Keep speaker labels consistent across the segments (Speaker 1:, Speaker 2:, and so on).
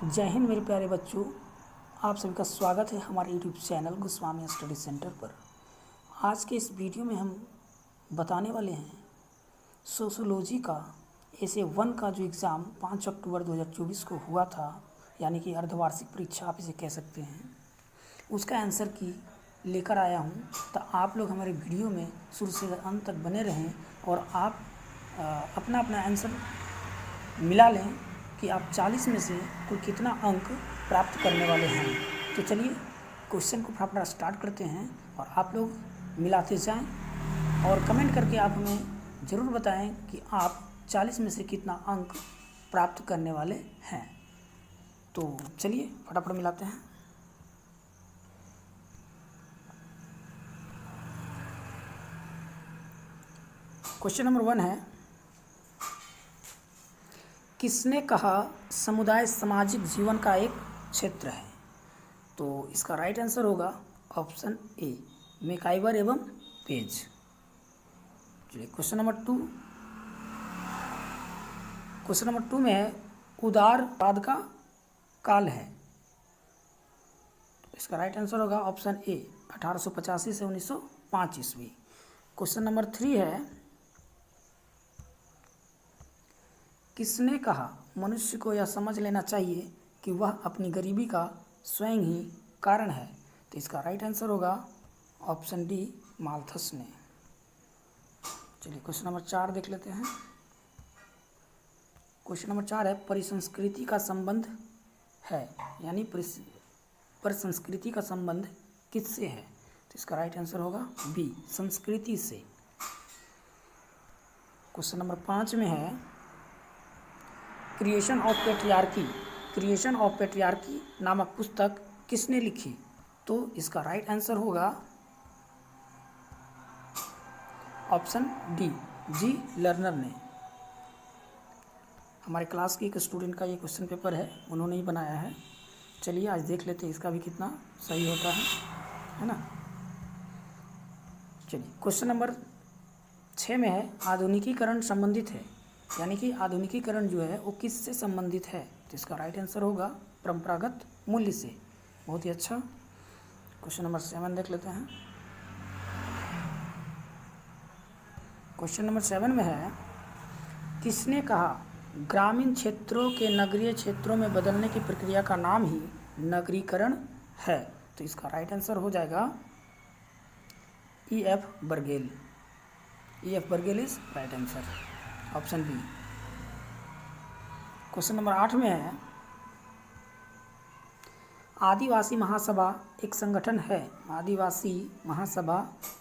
Speaker 1: जय हिंद मेरे प्यारे बच्चों, आप सभी का स्वागत है हमारे YouTube channel Goswami study centre पर। आज के इस वीडियो में हम बताने वाले हैं सोशियोलॉजी का ऐसे 1 का जो एग्ज़ाम 5 अक्टूबर 2024 को हुआ था, यानी कि अर्धवार्षिक परीक्षा आप इसे कह सकते हैं, उसका आंसर की लेकर आया हूँ। तो आप लोग हमारे वीडियो में शुरू से अंत तक बने रहें और आप अपना अपना आंसर मिला लें कि आप 40 में से कुल कितना अंक प्राप्त करने वाले हैं। तो चलिए क्वेश्चन को फटाफट स्टार्ट करते हैं और आप लोग मिलाते जाएं और कमेंट करके आप हमें ज़रूर बताएं कि आप 40 में से कितना अंक प्राप्त करने वाले हैं। तो चलिए फटाफट मिलाते हैं। क्वेश्चन नंबर 1 है, किसने कहा समुदाय सामाजिक जीवन का एक क्षेत्र है? तो इसका राइट आंसर होगा ऑप्शन ए, मैकाइवर एवं पेज। चलिए क्वेश्चन नंबर 2 में है, उदारवाद का काल है। तो इसका राइट आंसर होगा ऑप्शन ए, 1885 से 1905 ईस्वी। क्वेश्चन नंबर 3 है, किसने कहा मनुष्य को यह समझ लेना चाहिए कि वह अपनी गरीबी का स्वयं ही कारण है? तो इसका राइट आंसर होगा ऑप्शन डी, माल्थस ने। चलिए क्वेश्चन नंबर 4 देख लेते हैं। क्वेश्चन नंबर 4 है, परिसंस्कृति का संबंध है, यानी परिसंस्कृति का संबंध किससे है? तो इसका राइट आंसर होगा बी, संस्कृति से। क्वेश्चन नंबर 5 में है, क्रिएशन ऑफ पेट्रियार्की नामक पुस्तक किसने लिखी? तो इसका राइट आंसर होगा ऑप्शन डी, जी लर्नर ने। हमारे क्लास के एक स्टूडेंट का ये क्वेश्चन पेपर है, उन्होंने ही बनाया है। चलिए आज देख लेते हैं इसका भी कितना सही होता है ना। चलिए क्वेश्चन नंबर 6 में है, आधुनिकीकरण संबंधित है, यानी कि आधुनिकीकरण जो है वो किससे संबंधित है? तो इसका राइट आंसर होगा परंपरागत मूल्य से। बहुत ही अच्छा। क्वेश्चन नंबर 7 देख लेते हैं। क्वेश्चन नंबर 7 में है, किसने कहा ग्रामीण क्षेत्रों के नगरीय क्षेत्रों में बदलने की प्रक्रिया का नाम ही नगरीकरण है? तो इसका राइट आंसर हो जाएगा E.F. बर्गेल। E.F. बर्गेल is right answer, option B. Question number 8 में है, आदिवासी महासभा एक संगठन है। आदिवासी महासभा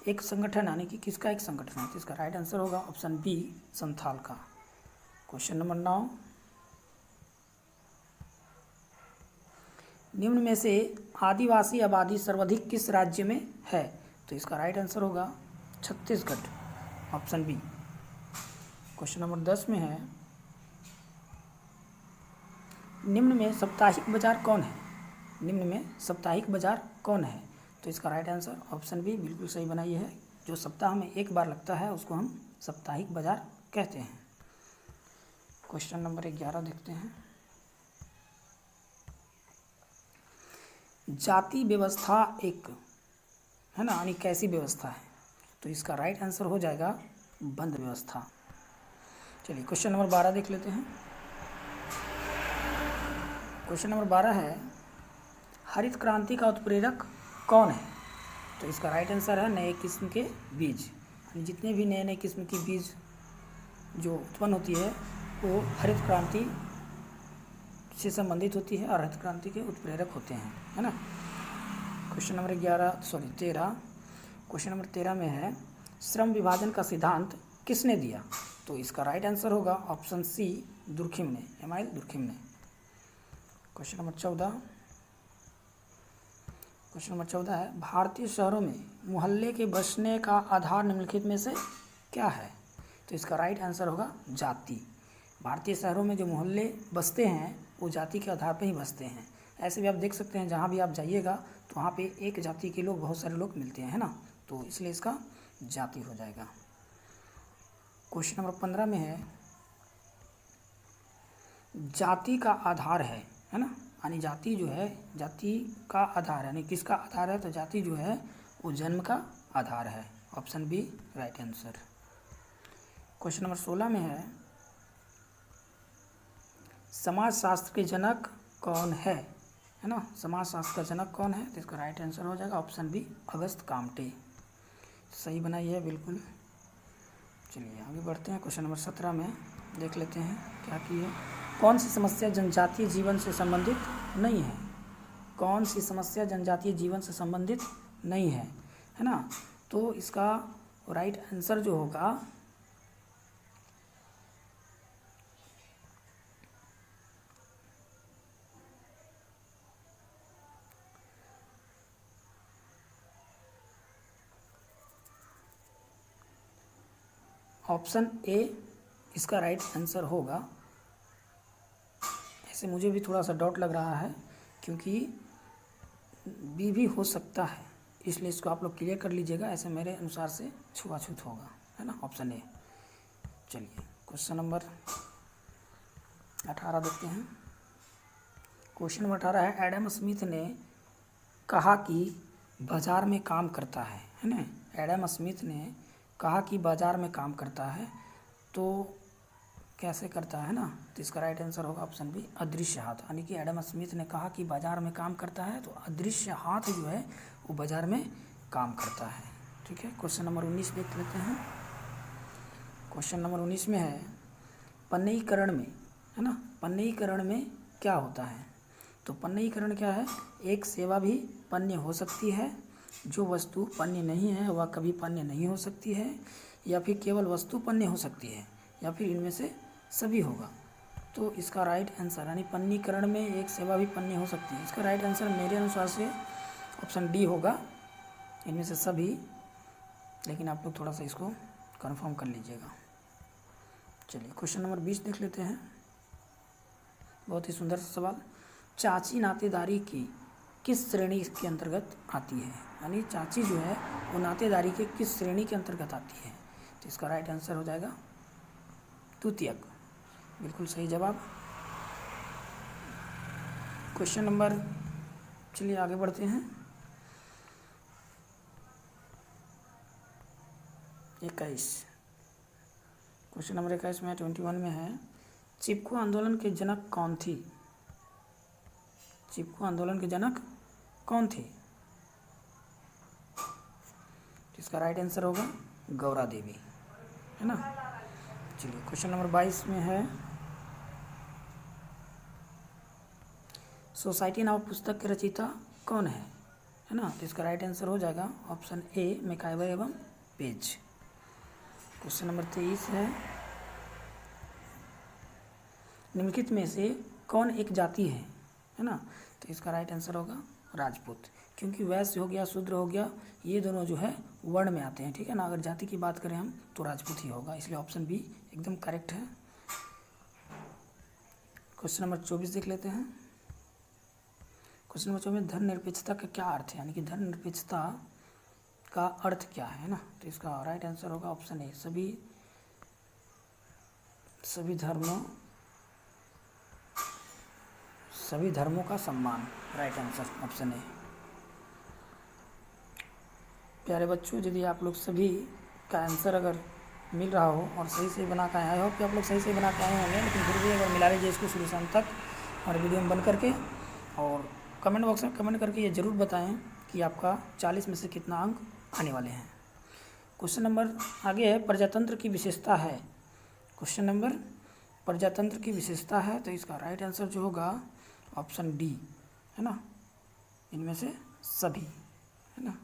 Speaker 1: एक संगठन यानी कि किसका एक संगठन है? तो इसका राइट आंसर होगा ऑप्शन बी, संथाल का। क्वेश्चन नंबर 9, निम्न में से आदिवासी आबादी सर्वाधिक किस राज्य में है? तो इसका राइट आंसर होगा Chhattisgarh, option B. Question number 10 में है, निम्न में साप्ताहिक बाजार कौन है? निम्न में साप्ताहिक बाजार कौन है? तो इसका राइट आंसर ऑप्शन बी, बिल्कुल सही बनाइए है। जो सप्ताह में एक बार लगता है उसको हम साप्ताहिक बाजार कहते हैं। क्वेश्चन नंबर 11 देखते हैं। जाति व्यवस्था एक है ना, यानी कैसी व्यवस्था है? तो इसका राइट आंसर हो जाएगा बंद व्यवस्था। चलिए क्वेश्चन नंबर 12 देख लेते हैं। क्वेश्चन नंबर 12 है, हरित क्रांति का उत्प्रेरक कौन है? तो इसका राइट आंसर है नए किस्म के बीज। जितने भी नए किस्म की बीज जो उत्पन्न होती है वो हरित क्रांति से संबंधित होती है और हरित क्रांति के उत्प्रेरक होते हैं, है ना। Question number 13। क्वेश्चन नंबर 13 में है, श्रम विभाजन का सिद्धांत किसने दिया? तो इसका राइट आंसर होगा ऑप्शन सी, दुर्खिम ने, एमाइल दुर्खिम ने। क्वेश्चन नंबर 14 है, भारतीय शहरों में मोहल्ले के बसने का आधार निम्नलिखित में से क्या है? तो इसका राइट आंसर होगा जाति। भारतीय शहरों में जो मोहल्ले बसते हैं वो जाति के आधार पर ही बसते हैं। ऐसे भी आप देख सकते हैं, जहाँ भी आप जाइएगा तो वहाँ पे एक जाति के लोग, बहुत सारे लोग मिलते हैं, है ना। तो इसलिए इसका जाति हो जाएगा। क्वेश्चन नंबर 15 में है, जाति का आधार है ना, यानी जाति जो है, जाति का आधार है, यानी किसका आधार है, तो जाति जो है वो जन्म का आधार है। Option B right answer. Question number 16 में है समाजशास्त्र के जनक कौन है ना, समाजशास्त्र का जनक कौन है, तो इसका राइट आंसर हो जाएगा ऑप्शन बी अगस्त कामटे। सही बनाई है बिल्कुल। चलिए आगे बढ़ते हैं। क्वेश्चन नंबर 17 में देख लेते हैं क्या की है। कौन सी समस्या जनजातीय जीवन से संबंधित नहीं है, कौन सी समस्या जनजातीय जीवन से संबंधित नहीं है ना, तो इसका राइट आंसर जो होगा ऑप्शन ए इसका राइट आंसर होगा। ऐसे मुझे भी थोड़ा सा डाउट लग रहा है क्योंकि बी भी हो सकता है, इसलिए इसको आप लोग क्लियर कर लीजिएगा। ऐसे मेरे अनुसार से छुआछूत होगा, है ना, ऑप्शन ए। चलिए क्वेश्चन नंबर 18 देखते हैं। क्वेश्चन नंबर 18 है एडम स्मिथ ने कहा कि बाजार में काम करता है ना, एडम स्मिथ ने कहा कि बाजार में काम करता है, तो कैसे करता है ना, तो इसका राइट आंसर होगा ऑप्शन बी अदृश्य हाथ। यानी कि एडम स्मिथ ने कहा कि बाजार में काम करता है, तो अदृश्य हाथ जो है वो बाजार में काम करता है। ठीक है, क्वेश्चन नंबर 19 देख लेते हैं। क्वेश्चन नंबर 19 में है पन्नीकरण में, है ना, पन्नीकरण में क्या होता है, तो पन्नीकरण क्या है, एक सेवा भी पन्य हो सकती है, जो वस्तु पन्य नहीं है वह कभी पन्य नहीं हो सकती है, या फिर केवल वस्तु पन्य हो सकती है, या फिर इनमें से सभी होगा। तो इसका राइट आंसर यानी पन्नीकरण में एक सेवा भी पन्य हो सकती है, इसका राइट आंसर मेरे अनुसार से ऑप्शन डी होगा, इनमें से सभी। लेकिन आप लोग थोड़ा सा इसको कंफर्म कर लीजिएगा। चलिए क्वेश्चन नंबर 20 देख लेते हैं। बहुत ही सुंदर सा सवाल। चाची नातेदारी की किस श्रेणी के अंतर्गत आती है, यानी चाची जो है वो नातेदारी के किस श्रेणी के अंतर्गत आती है, तो इसका राइट आंसर हो जाएगा तृतीयक। बिल्कुल सही जवाब। क्वेश्चन नंबर, चलिए आगे बढ़ते हैं। 21 क्वेश्चन नंबर 21 में 21 में है चिपको आंदोलन के जनक कौन थी, चिपको आंदोलन के जनक कौन थी, इसका राइट आंसर होगा गौरा देवी, है ना। चलिए क्वेश्चन नंबर 22 में है सोसाइटी नामक पुस्तक के रचयिता कौन है ना, तो इसका राइट आंसर हो जाएगा ऑप्शन ए मैकाइवर एवं पेज। क्वेश्चन नंबर 23 है निम्नलिखित में से कौन एक जाति है ना, तो इसका राइट आंसर होगा राजपूत, क्योंकि वैश्य हो गया शूद्र हो गया ये दोनों जो है वर्ण में आते हैं, ठीक है ना। अगर जाति की बात करें हम तो राजपूत ही होगा, इसलिए ऑप्शन बी एकदम करेक्ट है। क्वेश्चन नंबर 24 देख लेते हैं। क्वेश्चन नंबर 24 धर्मनिरपेक्षता का क्या अर्थ है, यानी कि धर्मनिरपेक्षता का अर्थ क्या है ना, तो इसका राइट आंसर होगा ऑप्शन ए सभी धर्मों का सम्मान, राइट आंसर ऑप्शन ए। प्यारे बच्चों, यदि आप लोग सभी का आंसर अगर मिल रहा हो और सही से बना के आए हो कि आप लोग सही से बना के आए होंगे, लेकिन फिर भी अगर मिला लीजिए इसको शुरू से अंत तक और वीडियो में बन करके, और कमेंट बॉक्स में कमेंट करके ये ज़रूर बताएं कि आपका 40 में से कितना अंक आने वाले हैं। क्वेश्चन नंबर आगे है प्रजातंत्र की विशेषता है, क्वेश्चन नंबर प्रजातंत्र की विशेषता है, तो इसका राइट आंसर जो होगा ऑप्शन डी, है ना, इनमें से सभी, है ना।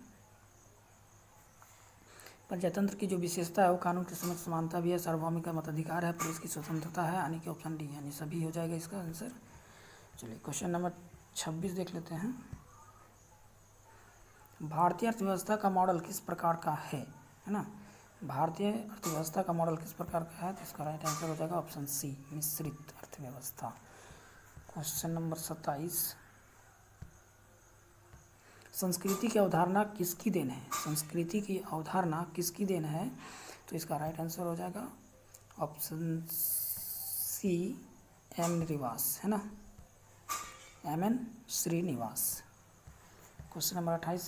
Speaker 1: प्रजातंत्र की जो विशेषता है वो कानून के समक्ष समानता भी है, सार्वभौमिक मताधिकार है, प्रेस की स्वतंत्रता है, यानी कि ऑप्शन डी यानी सभी हो जाएगा इसका आंसर। चलिए क्वेश्चन नंबर 26 देख लेते हैं। भारतीय अर्थव्यवस्था का मॉडल किस प्रकार का है ना, भारतीय अर्थव्यवस्था का मॉडल किस प्रकार का है, तो इसका राइट आंसर हो जाएगा ऑप्शन सी मिश्रित अर्थव्यवस्था। क्वेश्चन नंबर 27 संस्कृति की अवधारणा किसकी देन है, संस्कृति की अवधारणा किसकी देन है, तो इसका राइट आंसर हो जाएगा ऑप्शन सी एम रिवास, है ना, MN श्रीनिवास। क्वेश्चन नंबर 28,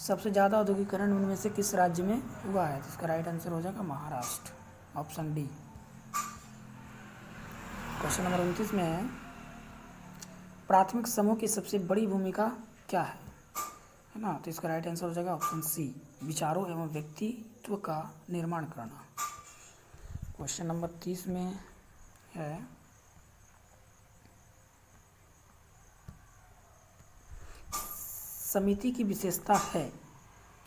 Speaker 1: सबसे ज़्यादा औद्योगिकरण उनमें से किस राज्य में हुआ है? तो इसका राइट आंसर हो जाएगा Maharashtra, option D. Question number 29 में है, प्राथमिक समूह की सबसे बड़ी भूमिका क्या है ना? तो इसका राइट आंसर हो जाएगा ऑप्शन सी, विचारों एवं व्यक्तित्व का निर्माण करना। क्वेश्चन नंबर 30 में है, समिति की विशेषता है,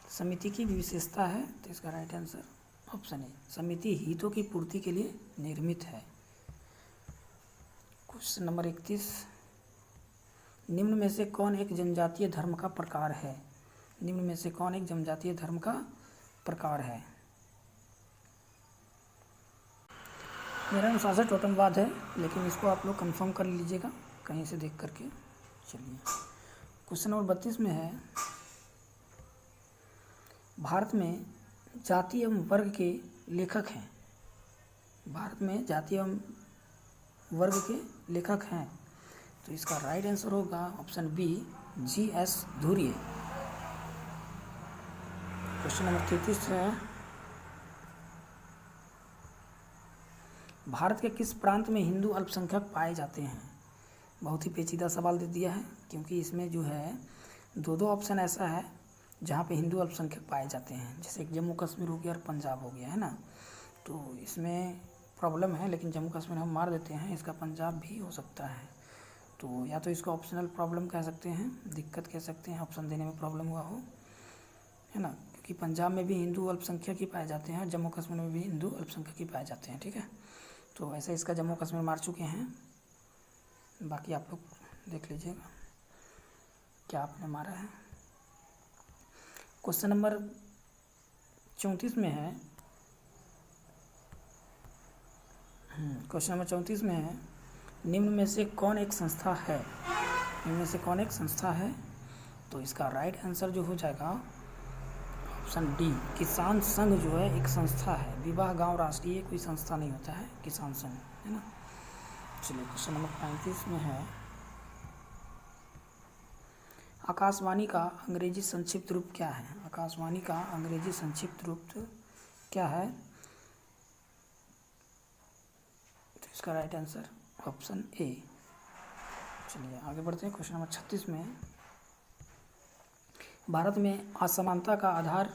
Speaker 1: समिति की विशेषता है, तो इसका राइट आंसर ऑप्शन ए, समिति हितों की पूर्ति के लिए निर्मित है। क्वेश्चन नंबर 31, निम्न में से कौन एक जनजातीय धर्म का प्रकार है? निम्न में से कौन एक जनजातीय धर्म का प्रकार है? मेरा अनुसार से टोटमवाद है, लेकिन इसको आप लोग कंफर्म कर लीजिएगा कहीं से देख करके। चलिए क्वेश्चन नंबर 32 में है, भारत में जाति एवं वर्ग के लेखक हैं। भारत में जाति एवं वर्ग के लेखक हैं, तो इसका राइट आंसर होगा ऑप्शन बी, GS धुर्य। क्वेश्चन नंबर 33 है, भारत के किस प्रांत में हिंदू अल्पसंख्यक पाए जाते हैं? बहुत ही पेचीदा सवाल दे दिया है, क्योंकि इसमें जो है दो ऑप्शन ऐसा है जहाँ पे हिंदू अल्पसंख्यक पाए जाते हैं, जैसे जम्मू कश्मीर हो गया और पंजाब हो गया, है ना। तो इसमें प्रॉब्लम है, लेकिन जम्मू कश्मीर हम मार देते हैं, इसका पंजाब भी हो सकता है। तो या तो इसको ऑप्शनल प्रॉब्लम कह सकते हैं, दिक्कत कह सकते हैं, ऑप्शन देने में प्रॉब्लम हुआ हो, है ना, क्योंकि पंजाब में भी हिंदू अल्पसंख्यक ही पाए जाते हैं और जम्मू कश्मीर में भी हिंदू अल्पसंख्यक ही पाए जाते हैं, ठीक है। तो ऐसे इसका जम्मू कश्मीर मार चुके हैं, बाकी आप लोग देख लीजिएगा क्या आपने मारा है। क्वेश्चन नंबर 34 में है, क्वेश्चन नंबर 34 में है, निम्न में से कौन एक संस्था है? निम्न में से कौन एक संस्था है? तो इसका राइट आंसर जो हो जाएगा ऑप्शन डी, किसान संघ जो है एक संस्था है। विवाह गांव राष्ट्रीय कोई संस्था नहीं होता है, किसान संघ, है ना। चलिए क्वेश्चन नंबर 35 में है, आकाशवाणी का अंग्रेजी संक्षिप्त रूप क्या है? आकाशवाणी का अंग्रेजी संक्षिप्त रूप क्या है? तो इसका राइट आंसर ऑप्शन ए। चलिए आगे बढ़ते हैं। क्वेश्चन नंबर 36 में, भारत में असमानता का आधार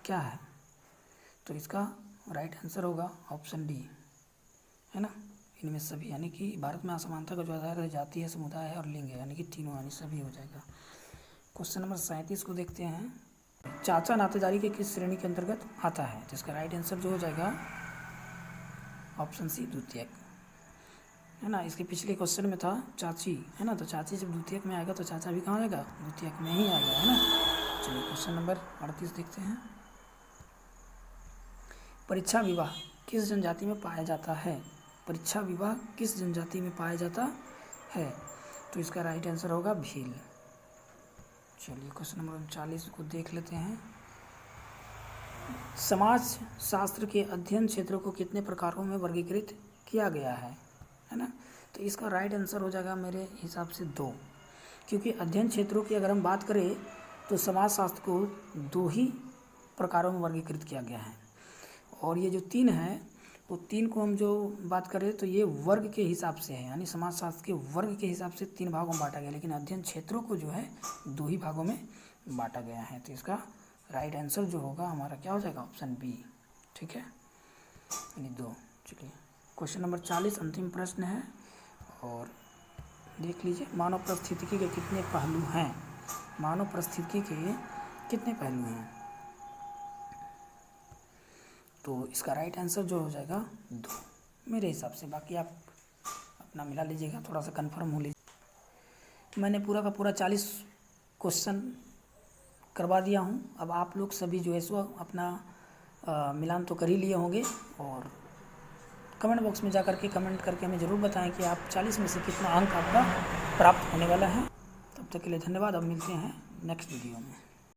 Speaker 1: क्या है? तो इसका राइट आंसर होगा ऑप्शन डी, है ना, इनमें सभी, यानी कि भारत में असमानता का जो आधार है जाति है, समुदाय है और लिंग है, यानी कि तीनों, यानी सभी हो जाएगा। क्वेश्चन नंबर 37 को देखते हैं, चाचा नातेदारी के किस श्रेणी के अंतर्गत आता है? तो इसका राइट आंसर जो हो जाएगा ऑप्शन सी, द्वितीयक, है ना। इसके पिछले क्वेश्चन में था चाची, है ना, तो चाची जब द्वितीयक में आएगा तो चाचा भी कहाँ आएगा? द्वितीयक में ही आएगा, है ना। चलिए क्वेश्चन नंबर 38 देखते हैं, परीक्षा विवाह किस जनजाति में पाया जाता है? परीक्षा विवाह किस जनजाति में पाया जाता है? तो इसका राइट आंसर होगा भील। चलिए क्वेश्चन नंबर 39 को देख लेते हैं, समाज शास्त्र के अध्ययन क्षेत्रों को कितने प्रकारों में वर्गीकृत किया गया है ना। तो इसका राइट आंसर हो जाएगा मेरे हिसाब से 2, क्योंकि अध्ययन क्षेत्रों की अगर हम बात करें तो समाज शास्त्र को 2 ही प्रकारों में वर्गीकृत किया गया है, और ये जो 3 है वो 3 को हम जो बात करें तो ये वर्ग के हिसाब से है, यानी समाज शास्त्र के वर्ग के हिसाब से 3 भागों में बांटा गया, लेकिन अध्ययन क्षेत्रों को जो है 2 ही भागों में बांटा गया है। तो इसका राइट आंसर जो होगा हमारा क्या हो जाएगा? ऑप्शन बी, ठीक है, यानी 2। चलिए क्वेश्चन नंबर 40 अंतिम प्रश्न है, और देख लीजिए, मानव पारिस्थितिकी के कितने पहलू हैं? मानव पारिस्थितिकी के कितने पहलू हैं? तो इसका राइट आंसर जो हो जाएगा 2 मेरे हिसाब से, बाकी आप अपना मिला लीजिएगा, थोड़ा सा कंफर्म हो लीजिए। मैंने पूरा का पूरा 40 क्वेश्चन करवा दिया हूँ। अब आप लोग सभी जो है सो अपना मिलान तो कर ही लिए होंगे, और कमेंट बॉक्स में जा करके कमेंट करके हमें ज़रूर बताएं कि आप 40 में से कितना अंक आपका प्राप्त होने वाला है। तब तक के लिए धन्यवाद, अब मिलते हैं नेक्स्ट वीडियो में।